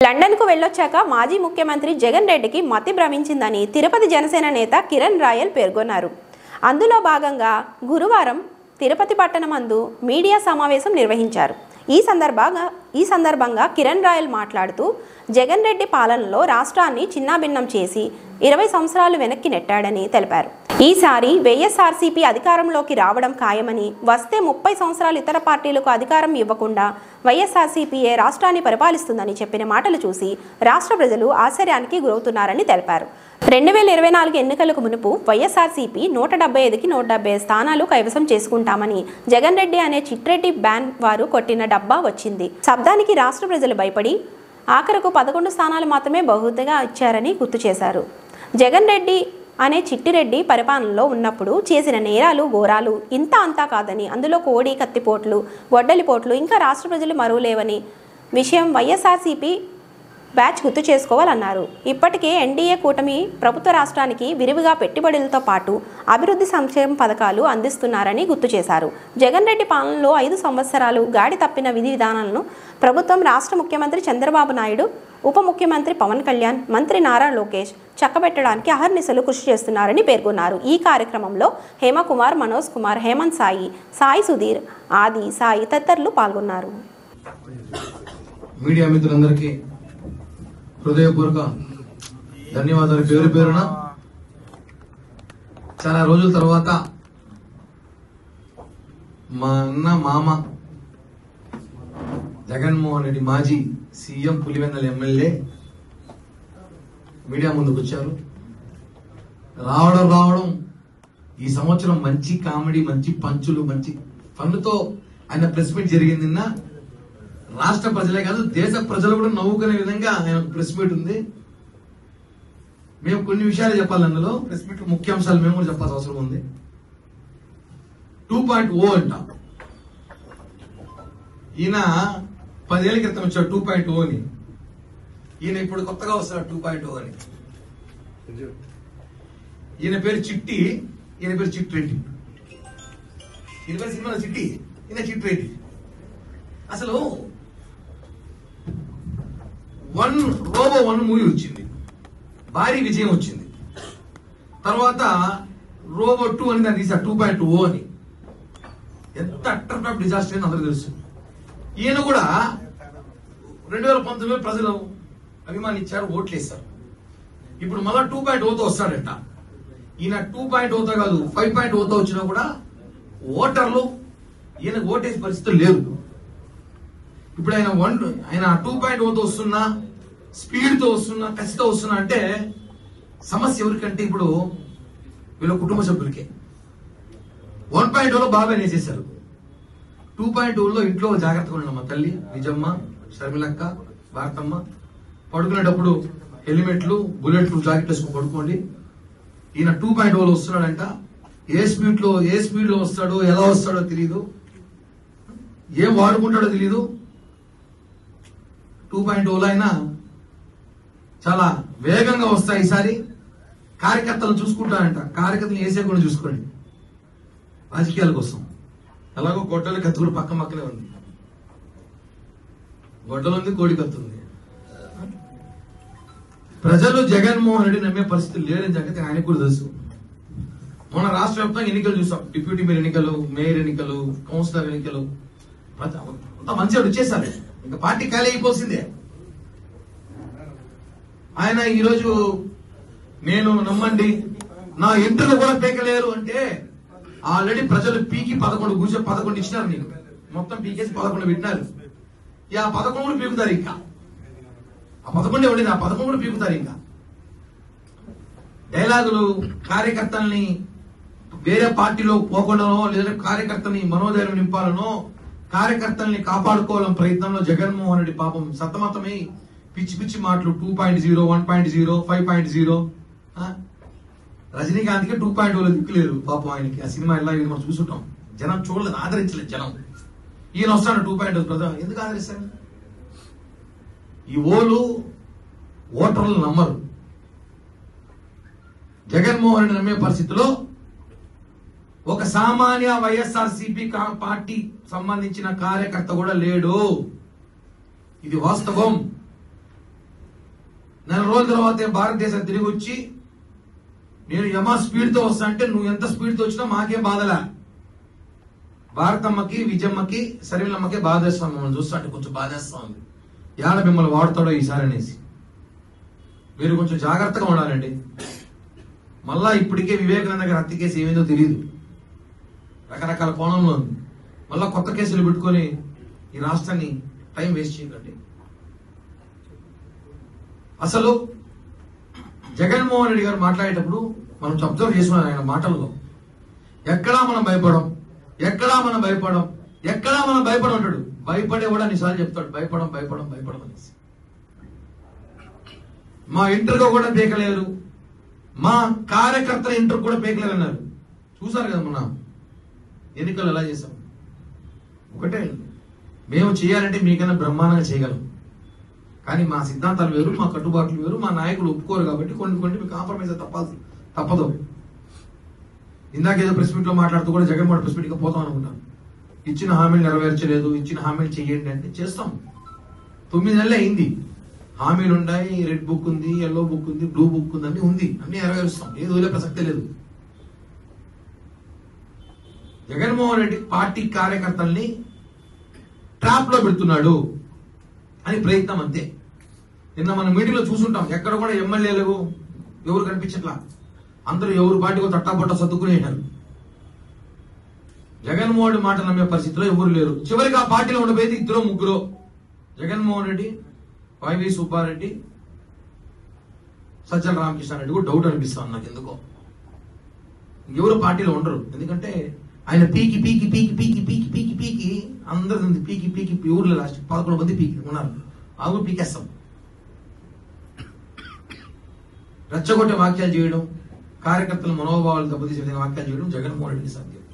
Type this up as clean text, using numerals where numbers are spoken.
లండన్కు వెళ్ళొచ్చాక మాజీ ముఖ్యమంత్రి జగన్ రెడ్డికి మతి భ్రమించిందని తిరుపతి జనసేన నేత కిరణ్ రాయల్ పేర్కొన్నారు. అందులో భాగంగా గురువారం తిరుపతి పట్టణమందు మీడియా సమావేశం నిర్వహించారు. ఈ సందర్భంగా కిరణ్ రాయల్ మాట్లాడుతూ జగన్ రెడ్డి పాలనలో రాష్ట్రాన్ని చిన్నాభిన్నం చేసి 20 సంవత్సరాలు వెనక్కి నెట్టాడని తెలిపారు. ఈసారి వైఎస్ఆర్సీపీ అధికారంలోకి రావడం ఖాయమని, వస్తే 30 సంవత్సరాలు ఇతర పార్టీలకు అధికారం ఇవ్వకుండా వైఎస్ఆర్సీపీయే రాష్ట్రాన్ని పరిపాలిస్తుందని చెప్పిన మాటలు చూసి రాష్ట్ర ప్రజలు ఆశ్చర్యానికి గురవుతున్నారని తెలిపారు. 2024 ఎన్నికలకు మునుపు వైఎస్ఆర్సీపీ 175కి 170 స్థానాలు కైవసం చేసుకుంటామని జగన్ రెడ్డి అనే చిట్రెడ్డి బ్యాన్ వారు కొట్టిన డబ్బా వచ్చింది. శబ్దానికి రాష్ట్ర ప్రజలు భయపడి ఆఖరకు 11 స్థానాలు మాత్రమే బహుమతిగా ఇచ్చారని గుర్తు చేశారు. జగన్ రెడ్డి అనే చిట్టిరెడ్డి పరిపాలనలో ఉన్నప్పుడు చేసిన నేరాలు ఘోరాలు ఇంత అంతా కాదని, అందులో కోడి కత్తిపోట్లు గొడ్డలిపోట్లు ఇంకా రాష్ట్ర ప్రజలు మరువలేవని విషయం వైఎస్ఆర్సీపీ బ్యాచ్ గుర్తు చేసుకోవాలన్నారు. ఇప్పటికే ఎన్డీఏ కూటమి ప్రభుత్వ రాష్ట్రానికి విరివిగా పెట్టుబడులతో పాటు అభివృద్ధి సంక్షేమ పథకాలు అందిస్తున్నారని గుర్తు చేశారు. జగన్ రెడ్డి పాలనలో 5 సంవత్సరాలు గాడి తప్పిన విధి విధానాలను ప్రభుత్వం, రాష్ట్ర ముఖ్యమంత్రి చంద్రబాబు నాయుడు, ఉప ముఖ్యమంత్రి పవన్ కళ్యాణ్, మంత్రి నారా లోకేష్ చక్కబెట్టడానికి అహర్నిశలు కృషి చేస్తున్నారని పేర్కొన్నారు. ఈ కార్యక్రమంలో హేమకుమార్, మనోజ్ కుమార్, హేమంత్ సాయి, సాయి సుధీర్, ఆది సాయి తదితరులు పాల్గొన్నారు. మీడియా మిత్రులందరికీ హృదయపూర్వక ధన్యవాదాలు. పేరు పేరున చాలా రోజుల తర్వాత మా అన్న మామ జగన్మోహన్ రెడ్డి, మాజీ సీఎం, పులివెందుల ఎమ్మెల్యే మీడియా ముందుకు వచ్చారు. రావడం ఈ సంవత్సరం మంచి కామెడీ, మంచి పంచులు, మంచి ఫన్నుతో ఆయన ప్రెస్ మీట్ జరిగింది. నిన్న రాష్ట్ర ప్రజలే కాదు, దేశ ప్రజలు కూడా నవ్వుకునే విధంగా ఆయన ప్రెస్ మీట్ ఉంది. మేము కొన్ని విషయాలు చెప్పాలి అందులో. ప్రెస్ మీట్ ముఖ్యాంశాలు మేము కూడా చెప్పాల్సిన అవసరం ఉంది. 2.0 అంట. ఈయన 10 ఏళ్ల క్రితం వచ్చాడు 2.0 అని. ఈయన ఇప్పుడు కొత్తగా వస్తాడు 2.0 అని. ఈయన పేరు చిట్టి, ఈయన పేరు చిట్రెడ్డి. ఈయన పేరు సినిమాలో చిట్టి, ఈయన చిట్రెడ్డి. అసలు రోబో 1 మూవీ వచ్చింది, భారీ విజయం వచ్చింది. తర్వాత రోబో 2 అని దాన్ని తీసారు 2.0 అని. ఎంత అట్టర్ డిజాస్టర్ అని అందరూ తెలుసు. ఈయన కూడా 2019 ప్రజలు అభిమానించారు, ఓట్లు వేస్తారు. ఇప్పుడు మళ్ళా 2.0తో వస్తాడట. ఈయన 2.0తో కాదు 5.0తో వచ్చినా కూడా ఓటర్లు ఈయన ఓటేసే పరిస్థితులు లేవు. ఇప్పుడు ఆయన 2.0తో వస్తున్నా, స్పీడ్తో వస్తున్నా, కసితో వస్తున్నా అంటే సమస్య ఎవరికంటే ఇప్పుడు వీళ్ళ కుటుంబ సభ్యులకే. 1.0లో బాగా వేసేశారు. 2.0లో ఇంట్లో జాగ్రత్తగా ఉండమ్మా తల్లి, నిజమ్మ, షర్మిలక్క, భారతమ్మ. పడుకునేటప్పుడు హెల్మెట్లు, బుల్లెట్లు, జాకెట్ వేసుకుని పడుకోండి. ఈయన 2.0లో వస్తున్నాడంట. ఏ స్పీడ్లో వస్తాడో, ఎలా వస్తాడో తెలియదు, ఏం వాడుకుంటాడో తెలియదు. 2.0లో అయినా చాలా వేగంగా వస్తాయి. ఈసారి కార్యకర్తలను చూసుకుంటానంట. కార్యకర్తలు వేసే కూడా చూసుకోండి రాజకీయాల కోసం. ఎలాగో గొడ్డలి కత్తి కూడా పక్కనే ఉంది. గొడ్డలు ఉంది, కోడి కత్తి ఉంది. ప్రజలు జగన్మోహన్ రెడ్డి నమ్మే పరిస్థితి లేదని సంగతి ఆయనకు కూడా తెలుసు. మన రాష్ట్ర వ్యాప్తంగా ఎన్నికలు చూసాం. డిప్యూటీ మేయర్ ఎన్నికలు, మేయర్ ఎన్నికలు, కౌన్సిలర్ ఎన్నికలు అంతా మంచిగా వచ్చేసారు. ఇంకా పార్టీ ఖాళీ అయిపోసిందే. ఆయన ఈరోజు నేను నమ్మండి నా ఎంట్రులు కూడా పీకలేరు అంటే ఆల్రెడీ ప్రజలు పీకి 11 ఇచ్చినారు. నీకు మొత్తం పీకేసి 11 పెట్టినారు. ఆ 11 కూడా పీకుతారు. ఇంకా ఆ 11 ఎవడి, ఆ 11 కూడా పీకుతారు. ఇంకా డైలాగులు, కార్యకర్తల్ని వేరే పార్టీలో పోకుండానో, లేదా కార్యకర్తని మనోధైర్యం నింపాలనో, కార్యకర్తల్ని కాపాడుకోవాలని ప్రయత్నంలో జగన్మోహన్ రెడ్డి పాపం సతమతమై పిచ్చి పిచ్చి మాటలు 2.0, 1.0, 5.0. రజనీకాంత్కి 2.0లో దిక్కులేరు పాపం ఆయనకి. ఆ సినిమా ఇలా మనం చూసుంటాం. జనం చూడలేదు, ఆదరించలేదు జనం. ఈయన వస్తాడు 2.0. ప్రజలు ఎందుకు ఆదరిస్తారు? ఈ ఓటర్లు నమ్మరు. జగన్మోహన్ రెడ్డి నమ్మే పరిస్థితిలో ఒక సామాన్య వైఎస్ఆర్సీపీ పార్టీ సంబంధించిన కార్యకర్త కూడా లేడు. ఇది వాస్తవం. నెల రోజుల తర్వాత భారతదేశం తిరిగి వచ్చి నేను యమా స్పీడ్ తో వస్తా అంటే నువ్వు ఎంత స్పీడ్ తో వచ్చినా మాకేం బాధలా. భారతమ్మకి, విజయమ్మకి, సరివిలమ్మకి బాధేస్తాం. మమ్మల్ని చూస్తా అంటే కొంచెం బాధేస్తా ఉంది. యాడ మిమ్మల్ని వాడతాడో ఈసారి అనేసి మీరు కొంచెం జాగ్రత్తగా ఉండాలండి. మళ్ళా ఇప్పటికే వివేకానంద గారి హత్య కేసు ఏమేదో తెలియదు, రకరకాల కోణంలో ఉంది. మళ్ళా కొత్త కేసులు పెట్టుకొని ఈ రాష్ట్రాన్ని టైం వేస్ట్ చేయకండి. అసలు జగన్మోహన్ రెడ్డి గారు మాట్లాడేటప్పుడు మనం అబ్జర్వ్ చేసుకున్నాం ఆయన మాటల్లో, ఎక్కడా మనం భయపడం, ఎక్కడా మనం అంటాడు. భయపడే కూడా అన్నిసార్లు చెప్తాడు భయపడం అనేసి. మా ఇంటర్గా కూడా పీకలేరు, మా కార్యకర్తల ఇంటర్ కూడా పీకలేరు అన్నారు. చూసారు కదా మొన్న ఎన్నికలు ఎలా చేశాం. ఒకటే, మేము చేయాలంటే మీకన్నా బ్రహ్మాండంగా చేయగలం, కానీ మా సిద్ధాంతాలు వేరు, మా కట్టుబాట్లు వేరు, మా నాయకులు ఒప్పుకోరు కాబట్టి కొన్ని మీకు కాంప్రమైజ్ తప్పదు. ఇందాక ఏదో ప్రెస్ మీట్ లో మాట్లాడుతూ కూడా జగన్మోహన్ ప్రెస్ మీట్ కి పోతాం అనుకుంటాను. ఇచ్చిన హామీలు నెరవేర్చలేదు, ఇచ్చిన హామీలు చెయ్యండి అంటే చేస్తాం. 9 నెలలు అయింది. హామీలు ఉన్నాయి, రెడ్ బుక్ ఉంది, ఎల్లో బుక్ ఉంది, బ్లూ బుక్ ఉంది, అన్ని ఉంది, అన్ని నెరవేరుస్తాం. ఏది వదిలే ప్రసక్తే లేదు. జగన్మోహన్ రెడ్డి పార్టీ కార్యకర్తల్ని ట్రాప్ లో పెడుతున్నాడు అని ప్రయత్నం అంతే. నిన్న మనం మీటింగ్ లో చూసుంటాం, ఎక్కడ కూడా ఎమ్మెల్యేలు ఎవరు కనిపించట్లా, అందరూ ఎవరు పార్టీకో తట్టాపట్ట సర్దుకునేశారు. జగన్మోహన్ మాట నమ్మే పరిస్థితిలో ఎవరు లేరు. చివరికి ఆ పార్టీలో ఉండబోయేది 2-3. జగన్మోహన్ రెడ్డి, వైవి సుబ్బారెడ్డి, సజ్జల రామకృష్ణారెడ్డి కూడా డౌట్ అనిపిస్తాను నాకు ఎందుకో. ఎవరు పార్టీలో ఉండరు, ఎందుకంటే ఆయన పీకి అందరు పీకి ఊర్లో లాస్ట్ 11 మంది పీకి ఉన్నారు. ఆగు పీకేస్తాం. రెచ్చగొట్టే వాక్యాలు చేయడం, కార్యకర్తల మనోభావాలు దెబ్బతీసే విధంగా వాక్యాలు చేయడం జగన్మోహన్ రెడ్డికి సాధ్యం.